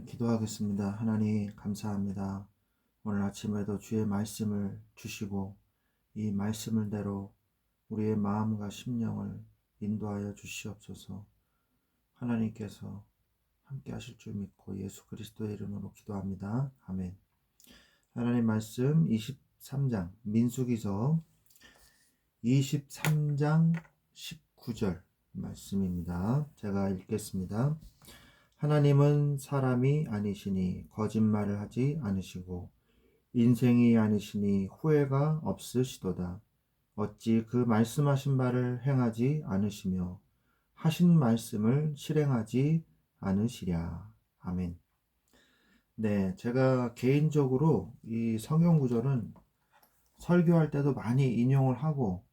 기도하겠습니다. 하나님 감사합니다. 오늘 아침에도 주의 말씀을 주시고 이 말씀을대로 우리의 마음과 심령을 인도하여 주시옵소서. 하나님께서 함께 하실 줄 믿고 예수 그리스도의 이름으로 기도합니다. 아멘. 하나님 말씀 23장 민수기서 23장 19절 말씀입니다. 제가 읽겠습니다. 하나님은 사람이 아니시니 거짓말을 하지 않으시고 인생이 아니시니 후회가 없으시도다. 어찌 그 말씀하신 바를 행하지 않으시며 하신 말씀을 실행하지 않으시랴. 아멘. 네, 제가 개인적으로 이 성경 구절은 설교할 때도 많이 인용을 하고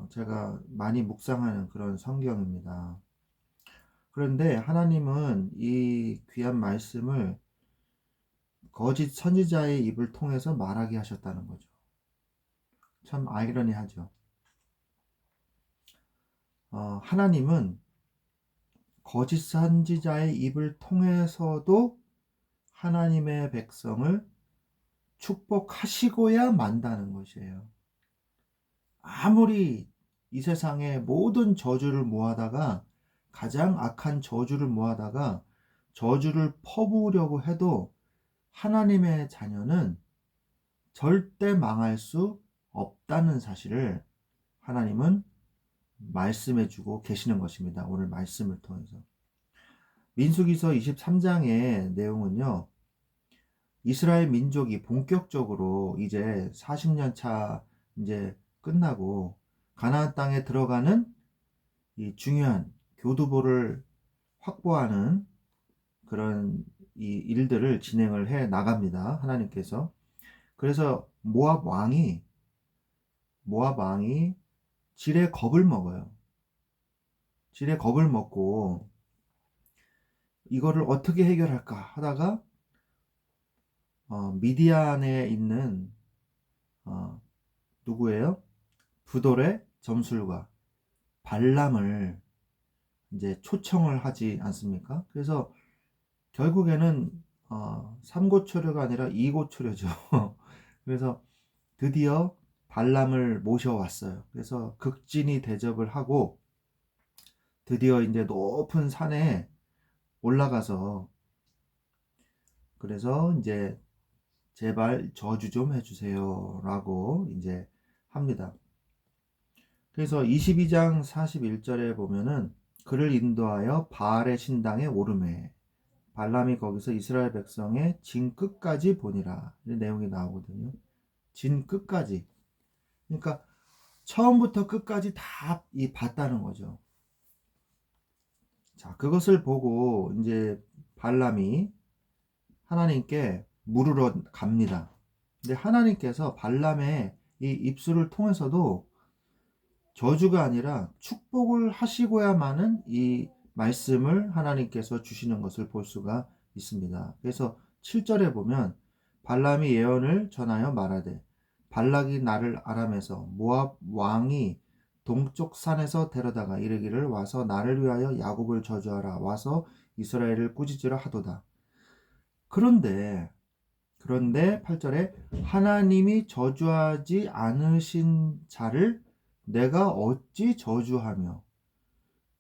제가 많이 묵상하는 그런 성경입니다. 그런데 하나님은 이 귀한 말씀을 거짓 선지자의 입을 통해서 말하게 하셨다는 거죠. 참 아이러니하죠. 하나님은 거짓 선지자의 입을 통해서도 하나님의 백성을 축복하시고야 만다는 것이에요. 아무리 이 세상의 모든 저주를 모아다가 가장 악한 저주를 모아다가 저주를 퍼부으려고 해도 하나님의 자녀는 절대 망할 수 없다는 사실을 하나님은 말씀해 주고 계시는 것입니다. 오늘 말씀을 통해서. 민수기서 23장의 내용은요. 이스라엘 민족이 본격적으로 이제 40년 차 이제 끝나고 가나안 땅에 들어가는 이 중요한 교두보를 확보하는 그런 이 일들을 진행을 해 나갑니다. 하나님께서. 그래서 모압 왕이 질의 겁을 먹어요. 질의 겁을 먹고 이거를 어떻게 해결할까 하다가 미디안에 있는 누구예요? 부돌의 점술가 발람을 이제 초청을 하지 않습니까? 그래서 결국에는 삼고초려가 아니라 이고초려죠. 그래서 드디어 발람을 모셔왔어요. 그래서 극진히 대접을 하고 드디어 이제 높은 산에 올라가서 그래서 이제 제발 저주 좀 해주세요 라고 이제 합니다. 그래서 22장 41절에 보면은 그를 인도하여 바알의 신당에 오르매 발람이 거기서 이스라엘 백성의 진 끝까지 보니라 이런 내용이 나오거든요. 진 끝까지. 그러니까 처음부터 끝까지 다 봤다는 거죠. 자, 그것을 보고 이제 발람이 하나님께 물으러 갑니다. 근데 하나님께서 발람의 이 입술을 통해서도 저주가 아니라 축복을 하시고야만은 이 말씀을 하나님께서 주시는 것을 볼 수가 있습니다. 그래서 7절에 보면 발람이 예언을 전하여 말하되 발락이 나를 아람에서 모압 왕이 동쪽 산에서 데려다가 이르기를 와서 나를 위하여 야곱을 저주하라 와서 이스라엘을 꾸짖으라 하도다. 그런데 8절에 하나님이 저주하지 않으신 자를 내가 어찌 저주하며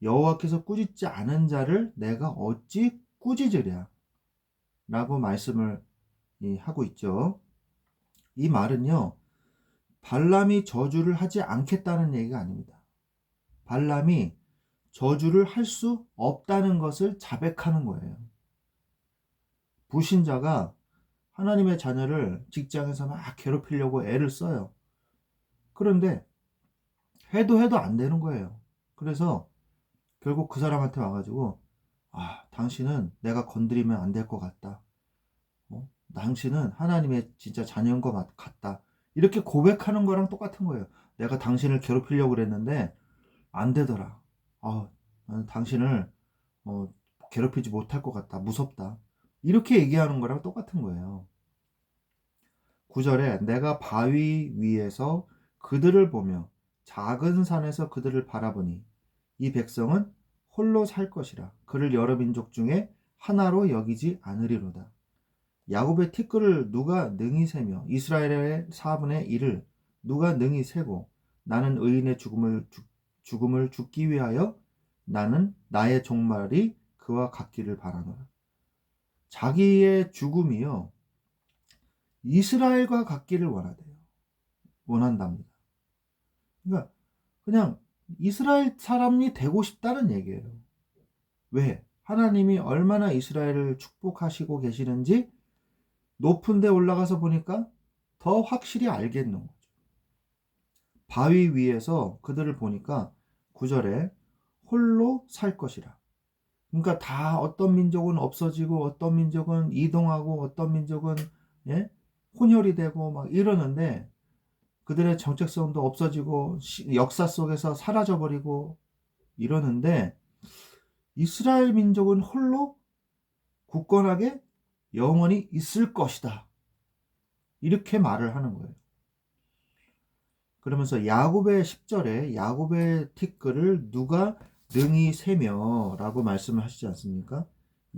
여호와께서 꾸짖지 않은 자를 내가 어찌 꾸짖으랴 라고 말씀을 하고 있죠. 이 말은요 발람이 저주를 하지 않겠다는 얘기가 아닙니다. 발람이 저주를 할 수 없다는 것을 자백하는 거예요. 불신자가 하나님의 자녀를 직장에서 막 괴롭히려고 애를 써요. 그런데 해도 안 되는 거예요. 그래서 결국 그 사람한테 와가지고 당신은 내가 건드리면 안 될 것 같다. 당신은 하나님의 진짜 자녀인 것 같다. 이렇게 고백하는 거랑 똑같은 거예요. 내가 당신을 괴롭히려고 그랬는데 안 되더라. 나는 당신을 괴롭히지 못할 것 같다. 무섭다. 이렇게 얘기하는 거랑 똑같은 거예요. 9절에 내가 바위 위에서 그들을 보며 작은 산에서 그들을 바라보니 이 백성은 홀로 살 것이라. 그를 여러 민족 중에 하나로 여기지 않으리로다. 야곱의 티끌을 누가 능히 세며 이스라엘의 4분의 1을 누가 능히 세고 나는 의인의 죽음을 죽기 위하여 나는 나의 종말이 그와 같기를 바라노라. 자기의 죽음이요 이스라엘과 같기를 원한답니다. 그러니까 그냥 이스라엘 사람이 되고 싶다는 얘기예요. 왜? 하나님이 얼마나 이스라엘을 축복하시고 계시는지 높은 데 올라가서 보니까 더 확실히 알겠는 거죠. 바위 위에서 그들을 보니까 9절에 홀로 살 것이라. 그러니까 다 어떤 민족은 없어지고 어떤 민족은 이동하고 어떤 민족은 혼혈이 되고 막 이러는데 그들의 정체성도 없어지고 역사 속에서 사라져버리고 이러는데 이스라엘 민족은 홀로 굳건하게 영원히 있을 것이다. 이렇게 말을 하는 거예요. 그러면서 야곱의 10절에 야곱의 티끌을 누가 능히 세며 라고 말씀을 하시지 않습니까?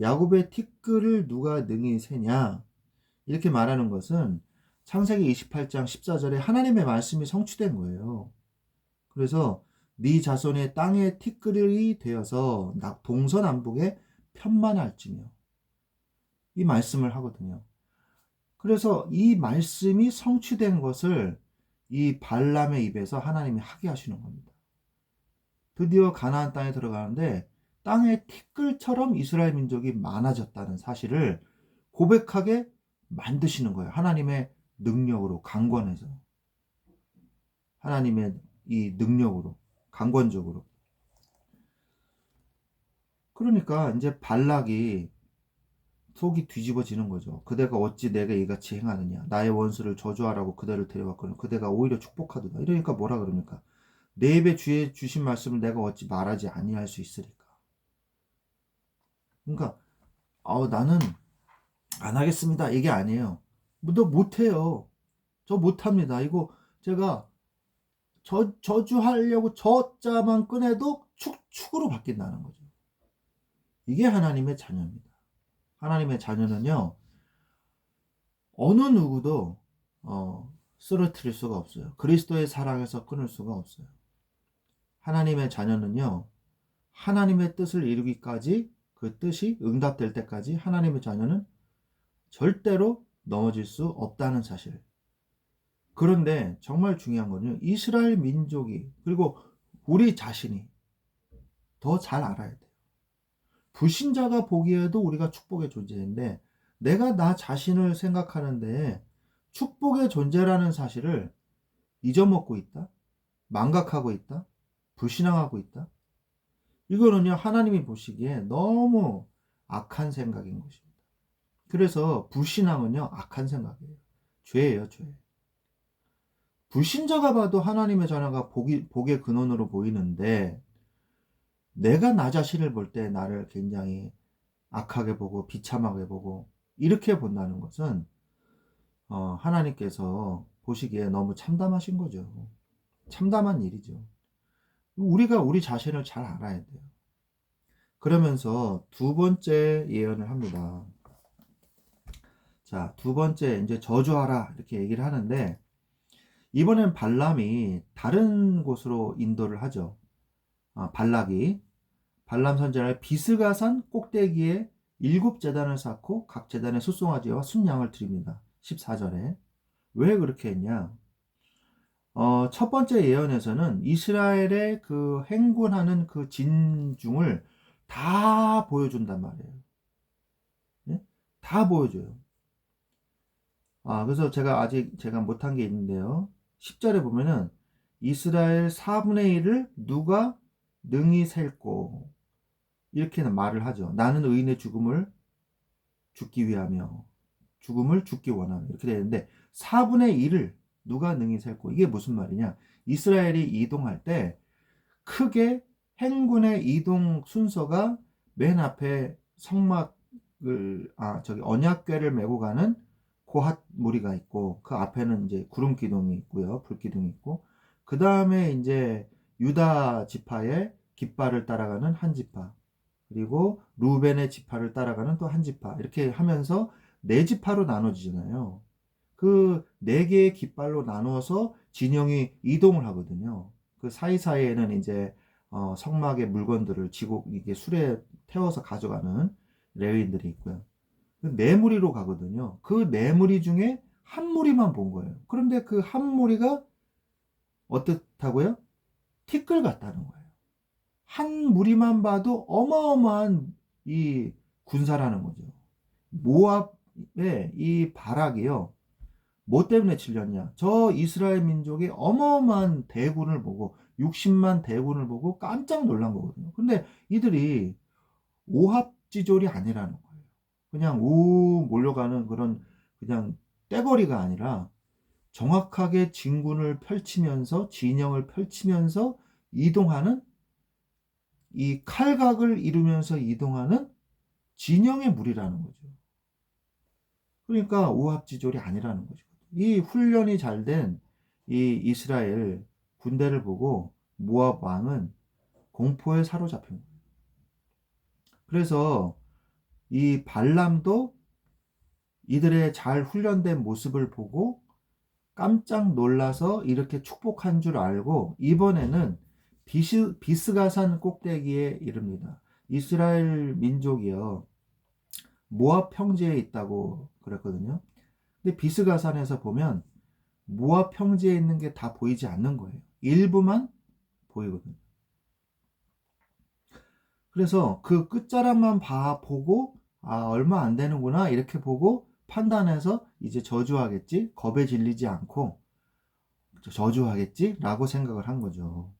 야곱의 티끌을 누가 능히 세냐? 이렇게 말하는 것은 창세기 28장 14절에 하나님의 말씀이 성취된 거예요. 그래서 네 자손의 땅의 티끌이 되어서 동서남북에 편만할지며 이 말씀을 하거든요. 그래서 이 말씀이 성취된 것을 이 발람의 입에서 하나님이 하게 하시는 겁니다. 드디어 가나안 땅에 들어가는데 땅의 티끌처럼 이스라엘 민족이 많아졌다는 사실을 고백하게 만드시는 거예요. 하나님의 능력으로, 강권해서. 하나님의 이 능력으로, 강권적으로. 그러니까 이제 발락이 속이 뒤집어지는 거죠. 그대가 어찌 내가 이같이 행하느냐. 나의 원수를 저주하라고 그대를 데려왔거든. 그대가 오히려 축복하도다. 이러니까 뭐라 그럽니까? 내 입에 주의 주신 말씀을 내가 어찌 말하지 아니할 수 있으리까. 그러니까 나는 안 하겠습니다. 이게 아니에요. 너 못해요. 저 못합니다. 이거 제가 저주하려고 저자만 꺼내도 축으로 바뀐다는 거죠. 이게 하나님의 자녀입니다. 하나님의 자녀는요, 어느 누구도 쓰러뜨릴 수가 없어요. 그리스도의 사랑에서 끊을 수가 없어요. 하나님의 자녀는요, 하나님의 뜻을 이루기까지 그 뜻이 응답될 때까지 하나님의 자녀는 절대로 넘어질 수 없다는 사실. 그런데 정말 중요한 거는요, 이스라엘 민족이 그리고 우리 자신이 더 잘 알아야 돼요. 불신자가 보기에도 우리가 축복의 존재인데 내가 나 자신을 생각하는데 축복의 존재라는 사실을 잊어먹고 있다, 망각하고 있다, 불신앙하고 있다. 이거는요 하나님이 보시기에 너무 악한 생각인 것입니다. 그래서 불신앙은요 악한 생각이에요. 죄예요, 죄. 불신자가 봐도 하나님의 자녀가 복의 근원으로 보이는데 내가 나 자신을 볼 때 나를 굉장히 악하게 보고 비참하게 보고 이렇게 본다는 것은 하나님께서 보시기에 너무 참담하신 거죠. 참담한 일이죠. 우리가 우리 자신을 잘 알아야 돼요. 그러면서 두 번째 예언을 합니다. 자, 두 번째 이제 저주하라 이렇게 얘기를 하는데 이번엔 발람이 다른 곳으로 인도를 하죠. 발람 선지자를 비스가산 꼭대기에 7제단을 쌓고 각 제단에 숫송아지와 순양을 드립니다. 14절에. 왜 그렇게 했냐? 첫 번째 예언에서는 이스라엘의 그 행군하는 그 진중을 다 보여준단 말이에요. 네? 다 보여줘요. 그래서 제가 못한 게 있는데요. 10절에 보면은 이스라엘 4분의 1을 누가 능히 셀고 이렇게 말을 하죠. 나는 의인의 죽음을 죽기 위하며 죽음을 죽기 원하며 이렇게 되는데 4분의 1을 누가 능히 셀고 이게 무슨 말이냐? 이스라엘이 이동할 때 크게 행군의 이동 순서가 맨 앞에 언약궤를 메고 가는 고핫 무리가 있고 그 앞에는 이제 구름 기둥이 있고요. 불 기둥이 있고 그 다음에 이제 유다 지파의 깃발을 따라가는 한 지파 그리고 루벤의 지파를 따라가는 또 한 지파, 이렇게 하면서 네 지파로 나눠지잖아요. 그 네 개의 깃발로 나눠서 진영이 이동을 하거든요. 그 사이사이에는 이제 성막의 물건들을 지고 이게 수레에 태워서 가져가는 레위인들이 있고요. 그 네 무리로 가거든요. 그 네 무리 중에 한 무리만 본 거예요. 그런데 그 한 무리가 어떻다고요? 티끌 같다는 거예요. 한 무리만 봐도 어마어마한 이 군사라는 거죠. 모압의 이 바락이요. 뭐 때문에 질렸냐? 저 이스라엘 민족의 어마어마한 대군을 보고 60만 대군을 보고 깜짝 놀란 거거든요. 근데 이들이 오합지졸이 아니라는 거예요. 그냥 우 몰려가는 그런 그냥 떼거리가 아니라 정확하게 진군을 펼치면서 진영을 펼치면서 이동하는 이 칼각을 이루면서 이동하는 진영의 무리라는 거죠. 그러니까 오합지졸이 아니라는 거죠. 이 훈련이 잘 된 이 이스라엘 군대를 보고 모압 왕은 공포에 사로잡힌 거예요. 그래서 이 발람도 이들의 잘 훈련된 모습을 보고 깜짝 놀라서 이렇게 축복한 줄 알고 이번에는 비스가산 꼭대기에 이릅니다. 이스라엘 민족이요. 모압 평지에 있다고 그랬거든요. 근데 비스가산에서 보면 모압 평지에 있는 게 다 보이지 않는 거예요. 일부만 보이거든요. 그래서 그 끝자락만 보고 얼마 안 되는구나 이렇게 보고 판단해서 이제 저주하겠지, 겁에 질리지 않고 저주하겠지 라고 생각을 한 거죠.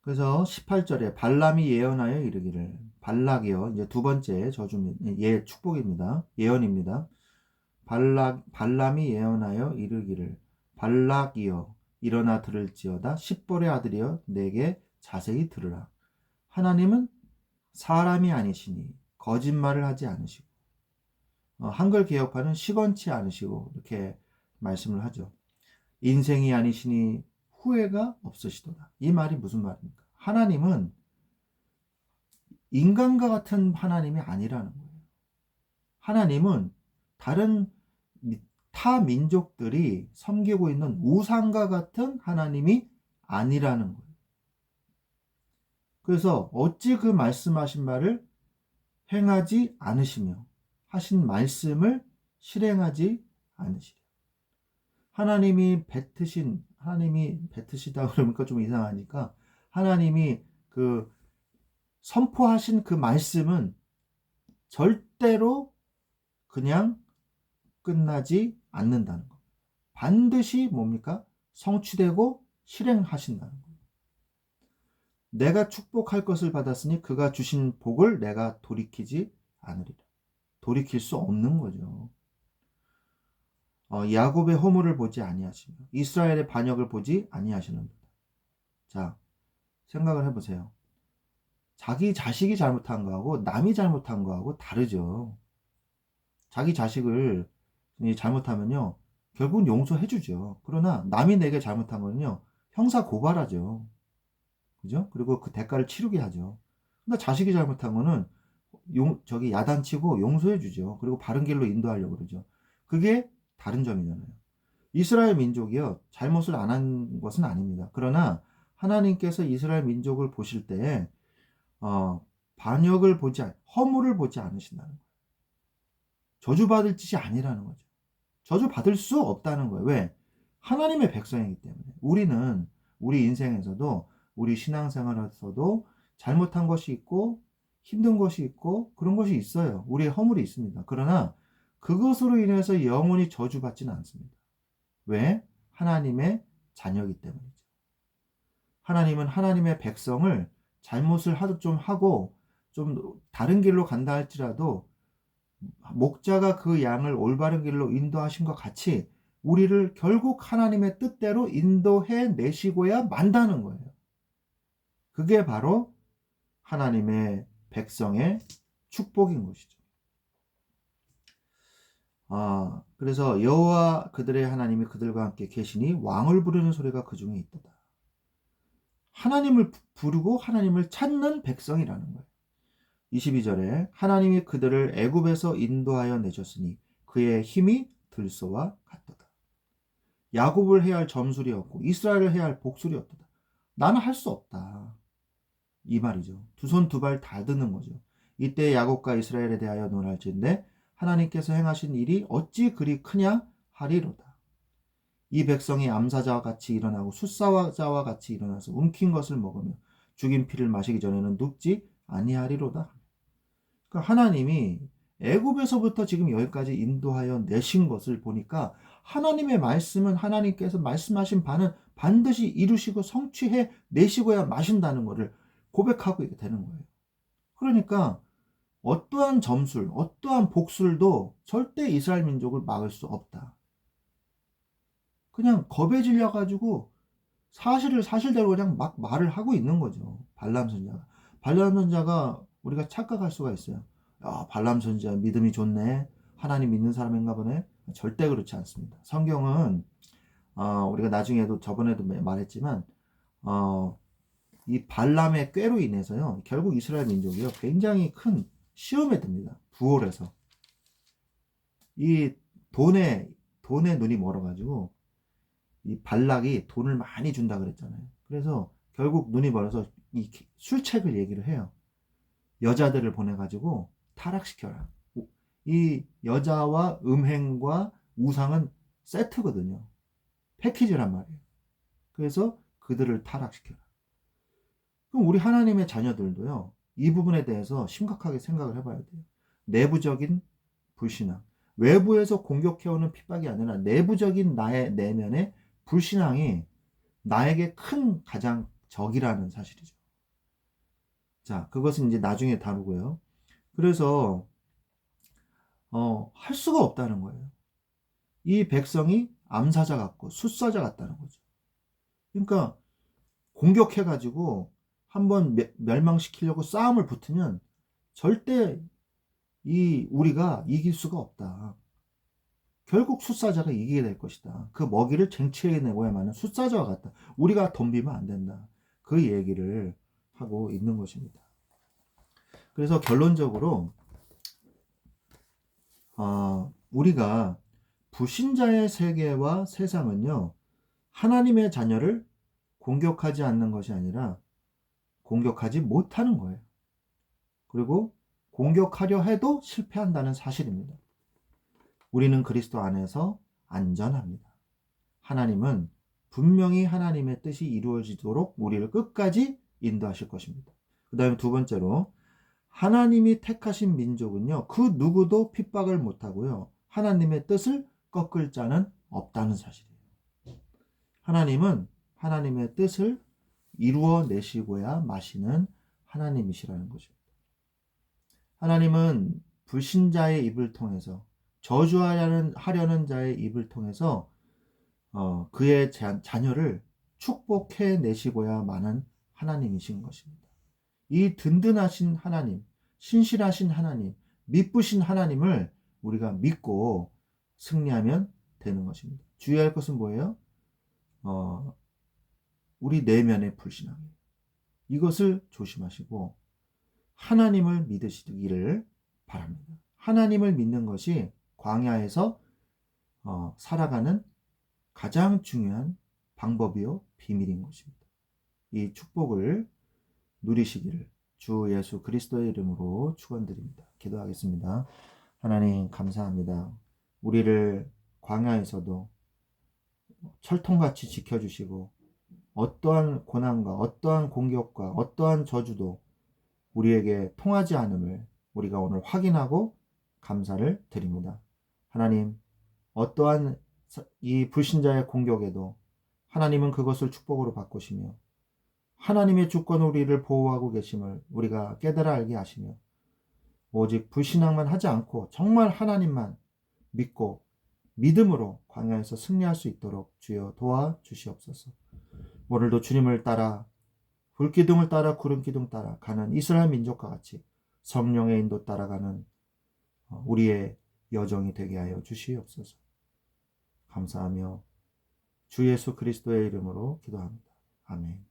그래서 18절에 발람이 예언하여 이르기를, 발락이요 이제 두 번째 저주입니다. 축복입니다. 예언입니다. 발람이 예언하여 이르기를, 발락이여 일어나 들을지어다. 십볼의 아들이여 내게 자세히 들으라. 하나님은 사람이 아니시니 거짓말을 하지 않으시고, 한글 개혁판은 시건치 않으시고 이렇게 말씀을 하죠. 인생이 아니시니 후회가 없으시도다. 이 말이 무슨 말입니까? 하나님은 인간과 같은 하나님이 아니라는 거예요. 하나님은 다른 타 민족들이 섬기고 있는 우상과 같은 하나님이 아니라는 거예요. 그래서 어찌 그 말씀하신 말을 행하지 않으시며 하신 말씀을 실행하지 않으시려. 하나님이 뱉으시다 그러니까 좀 이상하니까 하나님이 그 선포하신 그 말씀은 절대로 그냥 끝나지 않는다는 것. 반드시 뭡니까? 성취되고 실행하신다는 것. 내가 축복할 것을 받았으니 그가 주신 복을 내가 돌이키지 않으리라. 돌이킬 수 없는 거죠. 야곱의 허물을 보지 아니하시며 이스라엘의 반역을 보지 아니하시는도다. 자, 생각을 해보세요. 자기 자식이 잘못한 거하고 남이 잘못한 거하고 다르죠. 자기 자식을 잘못하면요 결국은 용서해주죠. 그러나 남이 내게 잘못한 거는요 형사 고발하죠. 그죠? 그리고 그 대가를 치르게 하죠. 근데 자식이 잘못한 거는 야단치고 용서해주죠. 그리고 바른 길로 인도하려고 그러죠. 그게 다른 점이잖아요. 이스라엘 민족이요 잘못을 안 한 것은 아닙니다. 그러나 하나님께서 이스라엘 민족을 보실 때 반역을 허물을 보지 않으신다는 거예요. 저주받을 짓이 아니라는 거죠. 저주받을 수 없다는 거예요. 왜? 하나님의 백성이기 때문에. 우리는 우리 인생에서도 우리 신앙생활에서도 잘못한 것이 있고 힘든 것이 있고 그런 것이 있어요. 우리의 허물이 있습니다. 그러나 그것으로 인해서 영원히 저주받지는 않습니다. 왜? 하나님의 자녀이기 때문이죠. 하나님은 하나님의 백성을 잘못을 좀 하고 좀 다른 길로 간다 할지라도 목자가 그 양을 올바른 길로 인도하신 것 같이 우리를 결국 하나님의 뜻대로 인도해 내시고야 만다는 거예요. 그게 바로 하나님의 백성의 축복인 것이죠. 그래서 여호와 그들의 하나님이 그들과 함께 계시니 왕을 부르는 소리가 그 중에 있도다. 하나님을 부르고 하나님을 찾는 백성이라는 거예요. 22절에 하나님이 그들을 애굽에서 인도하여 내셨으니 그의 힘이 들소와 같도다. 야곱을 해야 할 점술이었고 이스라엘을 해야 할 복술이었도다. 나는 할 수 없다. 이 말이죠. 두 손 두 발 다 드는 거죠. 이때 야곱과 이스라엘에 대하여 논할진대 하나님께서 행하신 일이 어찌 그리 크냐 하리로다. 이 백성이 암사자와 같이 일어나고 숫사자와 같이 일어나서 움킨 것을 먹으며 죽인 피를 마시기 전에는 눕지 아니하리로다. 그러니까 하나님이 애굽에서부터 지금 여기까지 인도하여 내신 것을 보니까 하나님의 말씀은 하나님께서 말씀하신 바는 반드시 이루시고 성취해 내시고야 마신다는 것을 고백하고 있게 되는 거예요. 그러니까 어떠한 점술, 어떠한 복술도 절대 이스라엘 민족을 막을 수 없다. 그냥 겁에 질려가지고 사실을 사실대로 그냥 막 말을 하고 있는 거죠. 발람 선자가. 발람 선자가 우리가 착각할 수가 있어요. 야, 발람 선자 믿음이 좋네. 하나님 믿는 사람인가 보네. 절대 그렇지 않습니다. 성경은 우리가 나중에도 저번에도 말했지만 이 발람의 꾀로 인해서요. 결국 이스라엘 민족이요. 굉장히 큰 시험에 듭니다. 부올에서. 이 돈에 눈이 멀어가지고 이 발락이 돈을 많이 준다 그랬잖아요. 그래서 결국 눈이 멀어서 이 술책을 얘기를 해요. 여자들을 보내가지고 타락시켜라. 이 여자와 음행과 우상은 세트거든요. 패키지란 말이에요. 그래서 그들을 타락시켜라. 그럼 우리 하나님의 자녀들도요. 이 부분에 대해서 심각하게 생각을 해봐야 돼요. 내부적인 불신앙. 외부에서 공격해오는 핍박이 아니라 내부적인 나의 내면의 불신앙이 나에게 큰 가장 적이라는 사실이죠. 자, 그것은 이제 나중에 다루고요. 그래서 할 수가 없다는 거예요. 이 백성이 암사자 같고 숫사자 같다는 거죠. 그러니까 공격해가지고 한번 멸망시키려고 싸움을 붙으면 절대 우리가 이길 수가 없다. 결국 숫사자가 이기게 될 것이다. 그 먹이를 쟁취해내고야만은 숫사자와 같다. 우리가 덤비면 안 된다. 그 얘기를 하고 있는 것입니다. 그래서 결론적으로 우리가 불신자의 세계와 세상은요. 하나님의 자녀를 공격하지 않는 것이 아니라 공격하지 못하는 거예요. 그리고 공격하려 해도 실패한다는 사실입니다. 우리는 그리스도 안에서 안전합니다. 하나님은 분명히 하나님의 뜻이 이루어지도록 우리를 끝까지 인도하실 것입니다. 그 다음에 두 번째로 하나님이 택하신 민족은요. 그 누구도 핍박을 못하고요. 하나님의 뜻을 꺾을 자는 없다는 사실이에요. 하나님은 하나님의 뜻을 이루어내시고야 마시는 하나님이시라는 것입니다. 하나님은 불신자의 입을 통해서 저주하려는 자의 입을 통해서 그의 자녀를 축복해 내시고야 마는 하나님이신 것입니다. 이 든든하신 하나님, 신실하신 하나님, 믿으신 하나님을 우리가 믿고 승리하면 되는 것입니다. 주의할 것은 뭐예요? 우리 내면의 불신앙이에요. 이것을 조심하시고 하나님을 믿으시기를 바랍니다. 하나님을 믿는 것이 광야에서 살아가는 가장 중요한 방법이요 비밀인 것입니다. 이 축복을 누리시기를 주 예수 그리스도의 이름으로 축원드립니다. 기도하겠습니다. 하나님 감사합니다. 우리를 광야에서도 철통같이 지켜주시고 어떠한 고난과 어떠한 공격과 어떠한 저주도 우리에게 통하지 않음을 우리가 오늘 확인하고 감사를 드립니다. 하나님, 어떠한 이 불신자의 공격에도 하나님은 그것을 축복으로 바꾸시며 하나님의 주권 우리를 보호하고 계심을 우리가 깨달아 알게 하시며 오직 불신앙만 하지 않고 정말 하나님만 믿고 믿음으로 광야에서 승리할 수 있도록 주여 도와주시옵소서. 오늘도 주님을 따라 불기둥을 따라 구름기둥 따라 가는 이스라엘 민족과 같이 성령의 인도 따라가는 우리의 여정이 되게 하여 주시옵소서. 감사하며 주 예수 그리스도의 이름으로 기도합니다. 아멘.